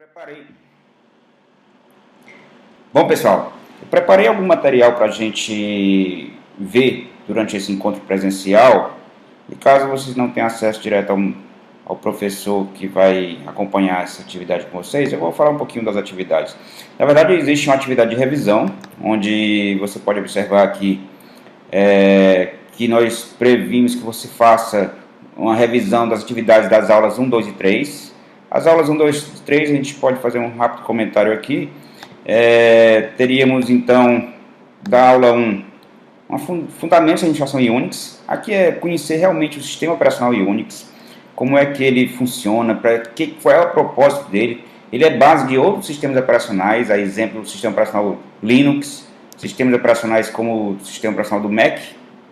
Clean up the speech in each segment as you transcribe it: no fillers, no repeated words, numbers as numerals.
Preparei. Bom, pessoal, eu preparei algum material para a gente ver durante esse encontro presencial. E caso vocês não tenham acesso direto ao professor que vai acompanhar essa atividade com vocês, eu vou falar um pouquinho das atividades. Na verdade, existe uma atividade de revisão, onde você pode observar aqui que nós previmos que você faça uma revisão das atividades das aulas 1, 2 e 3. As aulas 1, 2 e 3 a gente pode fazer um rápido comentário aqui. Teríamos então da aula 1 fundamentos da administração Unix. Aqui é conhecer realmente o sistema operacional Unix, como é que ele funciona, qual é o propósito dele. Ele é base de outros sistemas operacionais, a exemplo do sistema operacional Linux, sistemas operacionais como o sistema operacional do Mac,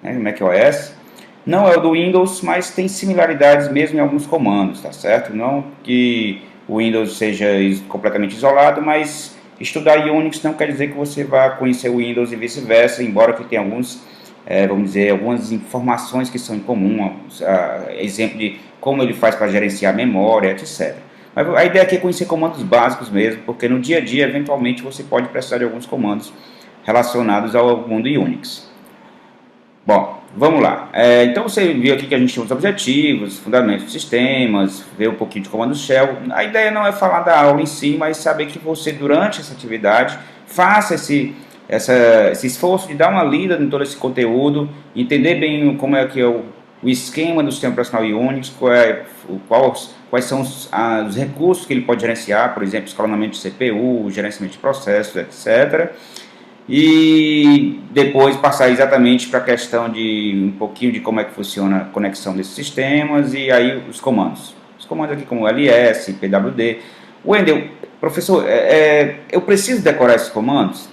né, Mac OS. Não é o do Windows, mas tem similaridades mesmo em alguns comandos, tá certo? Não que o Windows seja completamente isolado, mas estudar Unix não quer dizer que você vá conhecer o Windows e vice-versa, embora que tenha alguns, vamos dizer, algumas informações que são em comum, exemplo de como ele faz para gerenciar a memória, etc. Mas a ideia aqui é conhecer comandos básicos mesmo, porque no dia a dia, eventualmente, você pode precisar de alguns comandos relacionados ao mundo Unix. Bom, vamos lá. Então você viu aqui que a gente tem os objetivos, fundamentos dos sistemas, vê um pouquinho de comando shell. A ideia não é falar da aula em si, mas saber que você, durante essa atividade, faça esse esforço de dar uma lida em todo esse conteúdo, entender bem como é que é o esquema do sistema operacional Unix, quais são os recursos que ele pode gerenciar, por exemplo, escalonamento de CPU, gerenciamento de processos, etc., e depois passar exatamente para a questão de um pouquinho de como é que funciona a conexão desses sistemas e aí os comandos. Os comandos aqui como ls, pwd. Wendel, professor, eu preciso decorar esses comandos?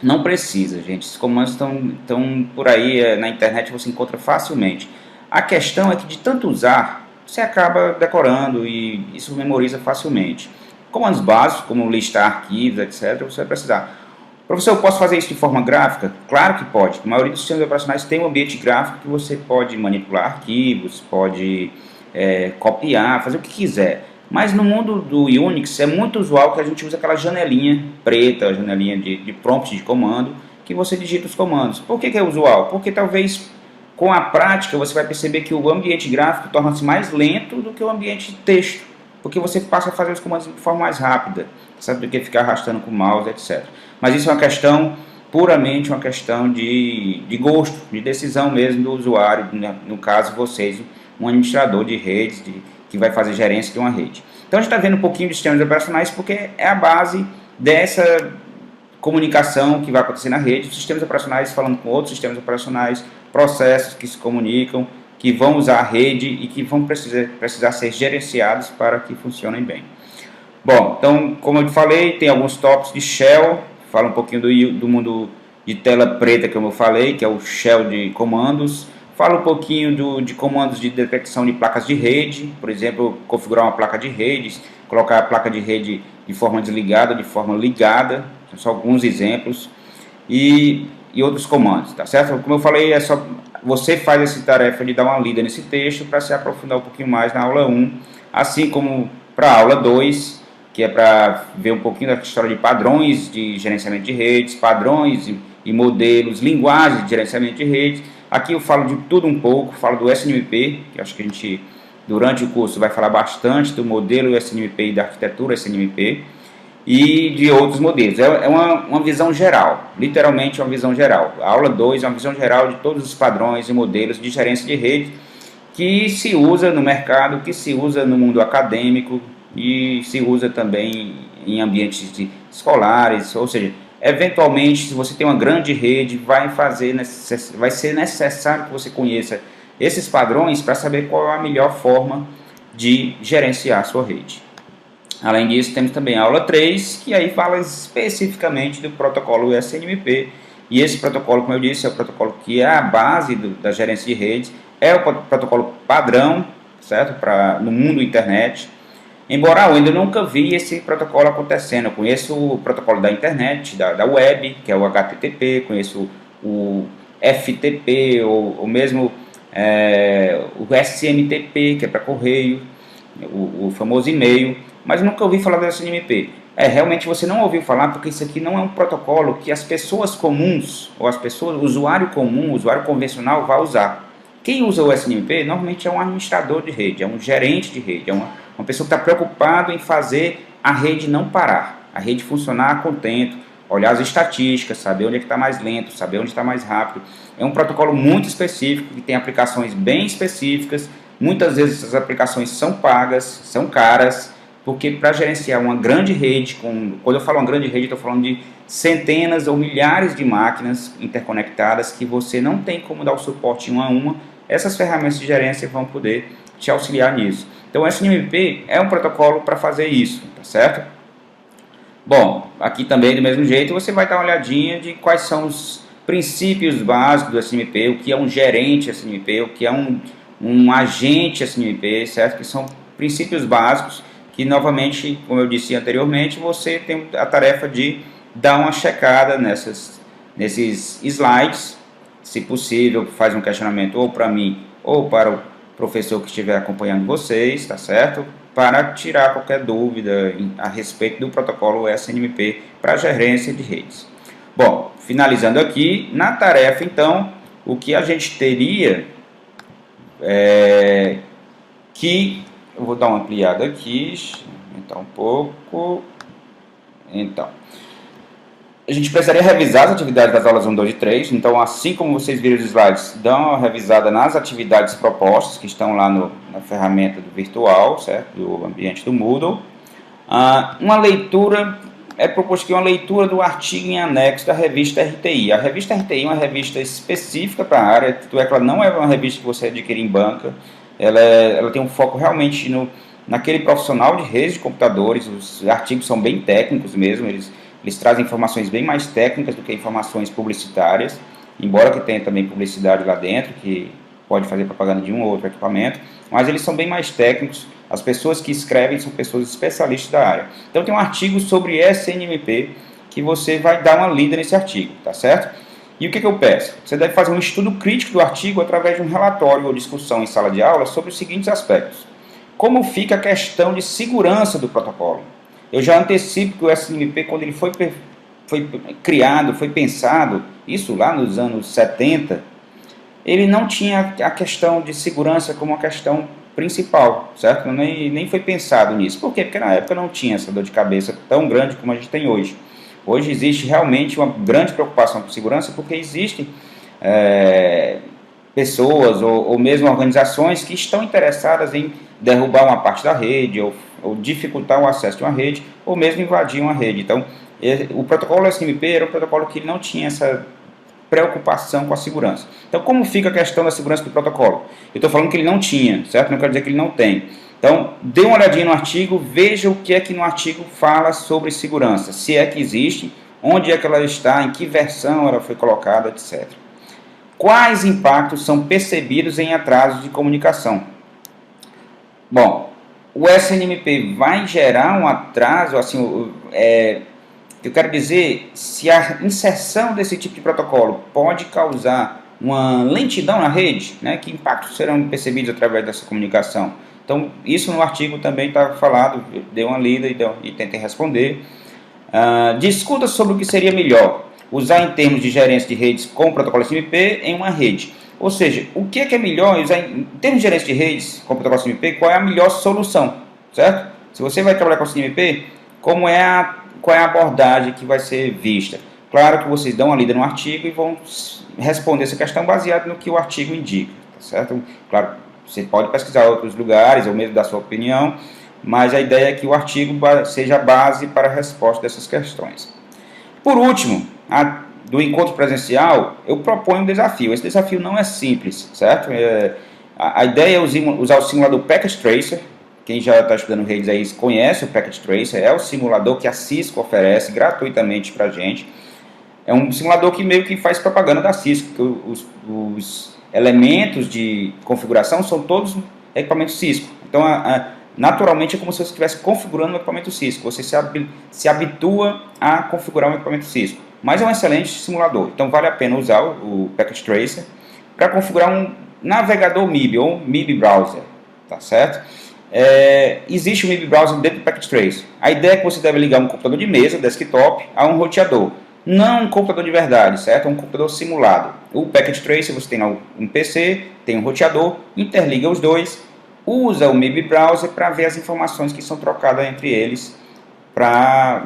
Não precisa, gente. Esses comandos estão por aí na internet, você encontra facilmente. A questão é que de tanto usar, você acaba decorando e isso memoriza facilmente. Comandos básicos, como listar arquivos, etc., você vai precisar. Professor, eu posso fazer isso de forma gráfica? Claro que pode. A maioria dos sistemas operacionais tem um ambiente gráfico que você pode manipular arquivos, pode copiar, fazer o que quiser. Mas no mundo do Unix é muito usual que a gente use aquela janelinha preta, janelinha de prompt de comando, que você digita os comandos. Por que é usual? Porque talvez com a prática você vai perceber que o ambiente gráfico torna-se mais lento do que o ambiente texto, porque você passa a fazer os comandos de forma mais rápida, sabe, do que ficar arrastando com o mouse, etc. Mas isso é uma questão, puramente uma questão de gosto, de decisão mesmo do usuário, no caso vocês, um administrador de redes, que vai fazer gerência de uma rede. Então a gente está vendo um pouquinho de sistemas operacionais porque é a base dessa comunicação que vai acontecer na rede, os sistemas operacionais falando com outros sistemas operacionais, processos que se comunicam, que vão usar a rede e que vão precisar ser gerenciados para que funcionem bem. Bom, então, como eu te falei, tem alguns tópicos de shell, fala um pouquinho do mundo de tela preta, como eu falei, que é o shell de comandos. Fala um pouquinho de comandos de detecção de placas de rede, por exemplo, configurar uma placa de rede, colocar a placa de rede de forma desligada, de forma ligada, são só alguns exemplos, e outros comandos, tá certo? Como eu falei, é só você faz essa tarefa de dar uma lida nesse texto para se aprofundar um pouquinho mais na aula 1, assim como para a aula 2, que é para ver um pouquinho da história de padrões de gerenciamento de redes, padrões e modelos, linguagens de gerenciamento de redes. Aqui eu falo de tudo um pouco, falo do SNMP, que acho que a gente, durante o curso, vai falar bastante do modelo SNMP e da arquitetura SNMP, e de outros modelos. É uma visão geral, literalmente uma visão geral. A aula 2 é uma visão geral de todos os padrões e modelos de gerência de rede que se usa no mercado, que se usa no mundo acadêmico e se usa também em ambientes escolares, ou seja, eventualmente, se você tem uma grande rede, vai ser necessário que você conheça esses padrões para saber qual é a melhor forma de gerenciar a sua rede. Além disso, temos também a aula 3, que aí fala especificamente do protocolo SNMP. E esse protocolo, como eu disse, é o protocolo que é a base da gerência de redes, é o protocolo padrão, certo? No mundo internet. Embora eu ainda nunca vi esse protocolo acontecendo, eu conheço o protocolo da internet, da web, que é o HTTP, conheço o FTP, ou mesmo o SMTP, que é para correio, o famoso e-mail, mas nunca ouvi falar do SNMP. Realmente você não ouviu falar porque isso aqui não é um protocolo que as pessoas comuns, ou as pessoas, o usuário comum, o usuário convencional vai usar. Quem usa o SNMP normalmente é um administrador de rede, é um gerente de rede, é uma pessoa que está preocupado em fazer a rede não parar, a rede funcionar a contento, olhar as estatísticas, saber onde é que está mais lento, saber onde está mais rápido. É um protocolo muito específico, que tem aplicações bem específicas. Muitas vezes essas aplicações são pagas, são caras, porque para gerenciar uma grande rede, quando eu falo uma grande rede, estou falando de centenas ou milhares de máquinas interconectadas que você não tem como dar o suporte uma a uma, essas ferramentas de gerência vão poder te auxiliar nisso. Então o SNMP é um protocolo para fazer isso, tá certo? Bom, aqui também do mesmo jeito você vai dar uma olhadinha de quais são os princípios básicos do SNMP, o que é um gerente SNMP, o que é um agente SNMP, certo? Que são princípios básicos que, novamente, como eu disse anteriormente, você tem a tarefa de dar uma checada nesses slides, se possível, faz um questionamento ou para mim ou para o professor que estiver acompanhando vocês, tá certo? Para tirar qualquer dúvida a respeito do protocolo SNMP para gerência de redes. Bom, finalizando aqui, na tarefa então, o que a gente teria que, eu vou dar uma ampliada aqui, aumentar um pouco, então, a gente precisaria revisar as atividades das aulas 1, 2 e 3, então assim como vocês viram os slides, dão uma revisada nas atividades propostas que estão lá na ferramenta do virtual, certo? Do ambiente do Moodle. Uma leitura, é proposto aqui uma leitura do artigo em anexo da revista RTI. A revista RTI é uma revista específica para a área, tanto é que ela não é uma revista que você adquire em banca, ela tem um foco realmente naquele profissional de redes de computadores, os artigos são bem técnicos mesmo, eles trazem informações bem mais técnicas do que informações publicitárias, embora que tenha também publicidade lá dentro, que pode fazer propaganda de um ou outro equipamento, mas eles são bem mais técnicos, as pessoas que escrevem são pessoas especialistas da área. Então tem um artigo sobre SNMP, que você vai dar uma lida nesse artigo, tá certo? E o que eu peço? Você deve fazer um estudo crítico do artigo através de um relatório ou discussão em sala de aula sobre os seguintes aspectos. Como fica a questão de segurança do protocolo? Eu já antecipo que o SNMP, quando ele foi criado, foi pensado, isso lá nos anos 70, ele não tinha a questão de segurança como uma questão principal, certo? Nem foi pensado nisso. Por quê? Porque na época não tinha essa dor de cabeça tão grande como a gente tem hoje. Hoje existe realmente uma grande preocupação com segurança, porque existem pessoas ou mesmo organizações que estão interessadas em derrubar uma parte da rede ou dificultar o acesso de uma rede ou mesmo invadir uma rede. Então, o protocolo SNMP era um protocolo que não tinha essa preocupação com a segurança. Então, como fica a questão da segurança do protocolo? Eu estou falando que ele não tinha, certo? Não quero dizer que ele não tem. Então, dê uma olhadinha no artigo, veja o que é que no artigo fala sobre segurança, se é que existe, onde é que ela está, em que versão ela foi colocada, etc. Quais impactos são percebidos em atrasos de comunicação? Bom, o SNMP vai gerar um atraso, assim, eu quero dizer, se a inserção desse tipo de protocolo pode causar uma lentidão na rede, né, que impactos serão percebidos através dessa comunicação? Então, isso no artigo também está falado, dê uma lida e tentem responder. Discuta sobre o que seria melhor usar em termos de gerência de redes com o protocolo SNMP em uma rede. Ou seja, o que é melhor usar em termos de gerência de redes com o protocolo SNMP, qual é a melhor solução, certo? Se você vai trabalhar com o SNMP, qual é a abordagem que vai ser vista? Claro que vocês dão uma lida no artigo e vão responder essa questão baseado no que o artigo indica, tá certo? Claro, você pode pesquisar outros lugares ou mesmo dar sua opinião, mas a ideia é que o artigo seja a base para a resposta dessas questões. Por último, do encontro presencial, eu proponho um desafio. Esse desafio não é simples, certo? A ideia é usar o simulador Packet Tracer. Quem já está estudando redes aí conhece o Packet Tracer. É o simulador que a Cisco oferece gratuitamente para a gente. É um simulador que meio que faz propaganda da Cisco, que os elementos de configuração são todos equipamentos Cisco. Então, naturalmente, é como se você estivesse configurando um equipamento Cisco. Você se habitua a configurar um equipamento Cisco. Mas é um excelente simulador. Então, vale a pena usar o Packet Tracer para configurar um navegador MIB ou MIB Browser. Tá certo? existe o MIB Browser dentro do Packet Trace. A ideia é que você deve ligar um computador de mesa, desktop, a um roteador. Não um computador de verdade, certo? Um computador simulado. O Packet Trace, você tem um PC, tem um roteador, interliga os dois, usa o MIB Browser para ver as informações que são trocadas entre eles, para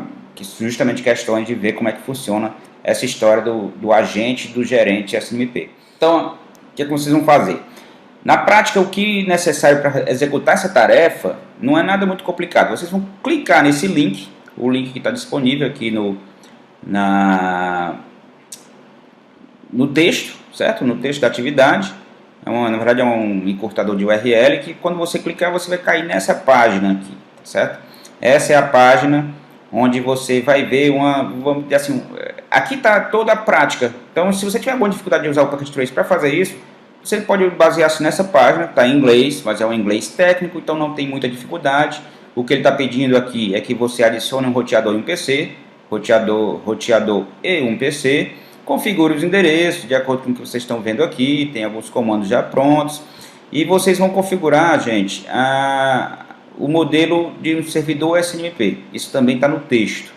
justamente questões de ver como é que funciona essa história do agente, do gerente SNMP. Então, o que é que vocês vão fazer? Na prática, o que é necessário para executar essa tarefa não é nada muito complicado. Vocês vão clicar nesse link, o link que está disponível aqui no texto, certo? No texto da atividade. Na verdade, é um encurtador de URL que quando você clicar, você vai cair nessa página aqui, certo? Essa é a página onde você vai ver vamos dizer assim, aqui está toda a prática. Então, se você tiver alguma dificuldade de usar o Packet Trace para fazer isso, você pode basear-se nessa página, está em inglês, mas é um inglês técnico, então não tem muita dificuldade. O que ele está pedindo aqui é que você adicione um roteador e um PC, roteador e um PC, configure os endereços de acordo com o que vocês estão vendo aqui, tem alguns comandos já prontos, e vocês vão configurar, gente, o modelo de um servidor SNMP. Isso também está no texto.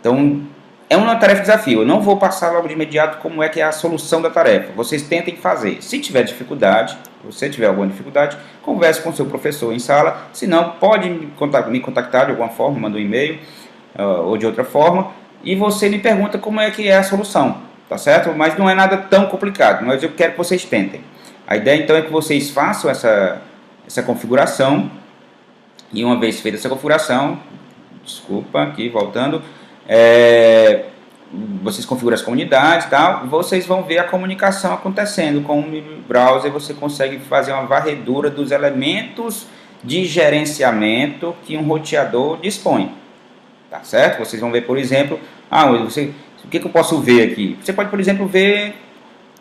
Então, é uma tarefa de desafio. Eu não vou passar logo de imediato como é que é a solução da tarefa. Vocês tentem fazer. Se tiver dificuldade, você tiver alguma dificuldade, converse com o seu professor em sala. Se não, pode me contactar de alguma forma, manda um e-mail ou de outra forma, e você me pergunta como é que é a solução, tá certo? Mas não é nada tão complicado, mas eu quero que vocês tentem. A ideia então é que vocês façam essa configuração, e uma vez feita essa configuração, desculpa, aqui voltando, vocês configuram as comunidades e tal, vocês vão ver a comunicação acontecendo com o MIB Browser. Você consegue fazer uma varredura dos elementos de gerenciamento que um roteador dispõe, tá certo? Vocês vão ver, por exemplo, o que eu posso ver aqui? Você pode, por exemplo, ver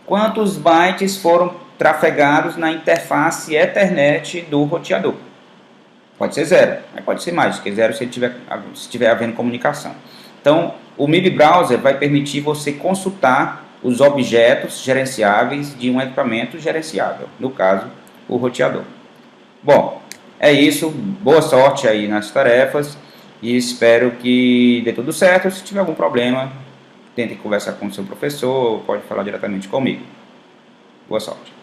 quantos bytes foram trafegados na interface Ethernet do roteador. Pode ser 0, mas pode ser mais, porque 0 se estiver havendo comunicação. Então, o MIB Browser vai permitir você consultar os objetos gerenciáveis de um equipamento gerenciável, no caso, o roteador. Bom, é isso. Boa sorte aí nas tarefas e espero que dê tudo certo. Se tiver algum problema, tente conversar com o seu professor ou pode falar diretamente comigo. Boa sorte.